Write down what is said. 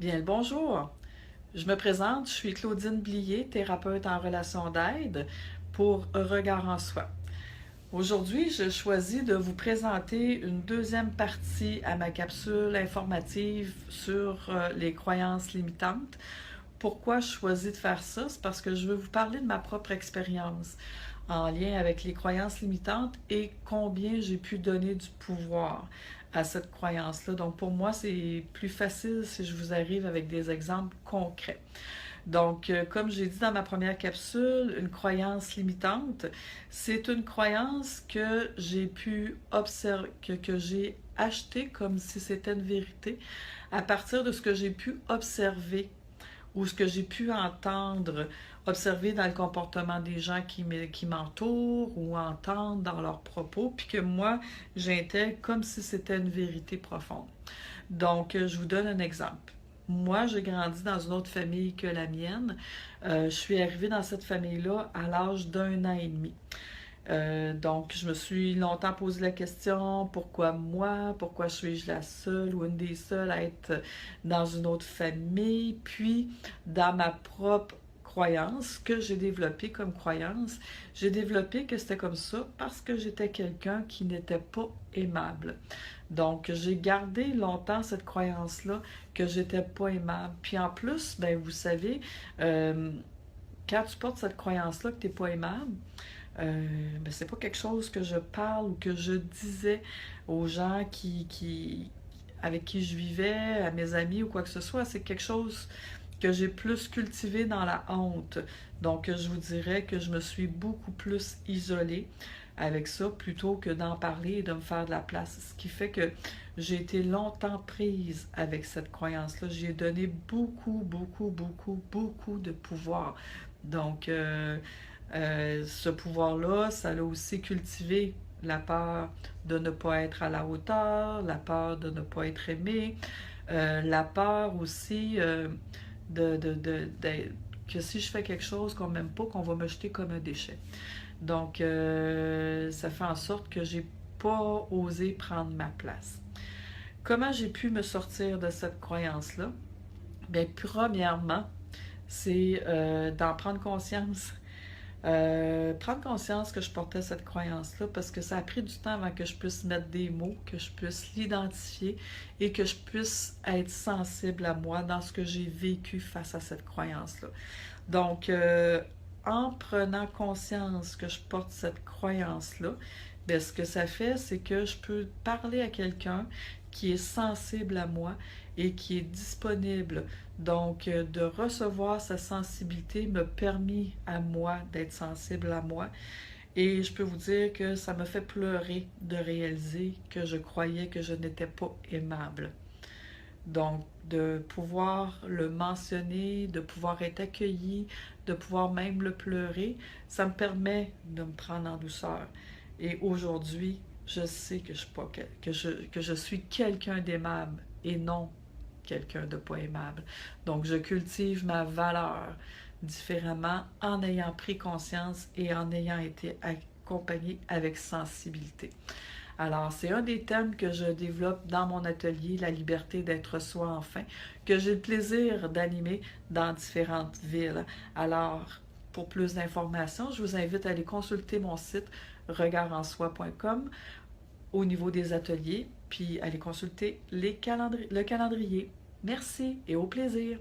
Bien le bonjour. Je me présente, je suis Claudine Blier, thérapeute en relation d'aide pour Regard en soi. Aujourd'hui, je choisis de vous présenter une deuxième partie à ma capsule informative sur les croyances limitantes. Pourquoi je choisis de faire ça? C'est parce que je veux vous parler de ma propre expérience en lien avec les croyances limitantes et combien j'ai pu donner du pouvoir à cette croyance-là. Donc pour moi, c'est plus facile si je vous arrive avec des exemples concrets. Donc, comme j'ai dit dans ma première capsule, une croyance limitante, c'est une croyance que j'ai pu observer, que j'ai achetée comme si c'était une vérité à partir de ce que j'ai pu observer ou ce que j'ai pu entendre, observer dans le comportement des gens qui m'entourent ou entendre dans leurs propos, puis que moi, j'intègre comme si c'était une vérité profonde. Donc, je vous donne un exemple. Moi, j'ai grandi dans une autre famille que la mienne. Je suis arrivée dans cette famille-là à l'âge d'1 an et demi. Donc, je me suis longtemps posé la question, pourquoi moi? Pourquoi suis-je la seule ou une des seules à être dans une autre famille? Puis, dans ma propre croyance que j'ai développée comme croyance, j'ai développé que c'était comme ça parce que j'étais quelqu'un qui n'était pas aimable. Donc, j'ai gardé longtemps cette croyance-là que j'étais pas aimable. Puis en plus, ben vous savez, euh, quand tu portes cette croyance-là que tu n'es pas aimable, ben, c'est pas quelque chose que je parle ou que je disais aux gens avec qui je vivais, à mes amis ou quoi que ce soit. C'est quelque chose que j'ai plus cultivé dans la honte. Donc, je vous dirais que je me suis beaucoup plus isolée avec ça plutôt que d'en parler et de me faire de la place. Ce qui fait que j'ai été longtemps prise avec cette croyance-là. J'y ai donné beaucoup, beaucoup, beaucoup, beaucoup de pouvoir. Donc, ce pouvoir-là, ça a aussi cultivé la peur de ne pas être à la hauteur, la peur de ne pas être aimé, la peur aussi que si je fais quelque chose qu'on m'aime pas, qu'on va me jeter comme un déchet. Donc, ça fait en sorte que j'ai pas osé prendre ma place. Comment j'ai pu me sortir de cette croyance-là? Bien, premièrement, c'est d'en prendre conscience. Prendre conscience que je portais cette croyance-là parce que ça a pris du temps avant que je puisse mettre des mots, que je puisse l'identifier et que je puisse être sensible à moi dans ce que j'ai vécu face à cette croyance-là. Donc, en prenant conscience que je porte cette croyance-là, bien, ce que ça fait, c'est que je peux parler à quelqu'un qui est sensible à moi et qui est disponible. Donc, de recevoir sa sensibilité m'a permis à moi d'être sensible à moi. Et je peux vous dire que ça me fait pleurer de réaliser que je croyais que je n'étais pas aimable. Donc, de pouvoir le mentionner, de pouvoir être accueilli, de pouvoir même le pleurer, ça me permet de me prendre en douceur. Et aujourd'hui, je sais que je suis quelqu'un d'aimable et non quelqu'un de pas aimable. Donc, je cultive ma valeur différemment en ayant pris conscience et en ayant été accompagné avec sensibilité. Alors, c'est un des thèmes que je développe dans mon atelier, la liberté d'être soi enfin, que j'ai le plaisir d'animer dans différentes villes. Alors, pour plus d'informations, je vous invite à aller consulter mon site regardensoi.com au niveau des ateliers, puis aller consulter le calendrier. Merci et au plaisir!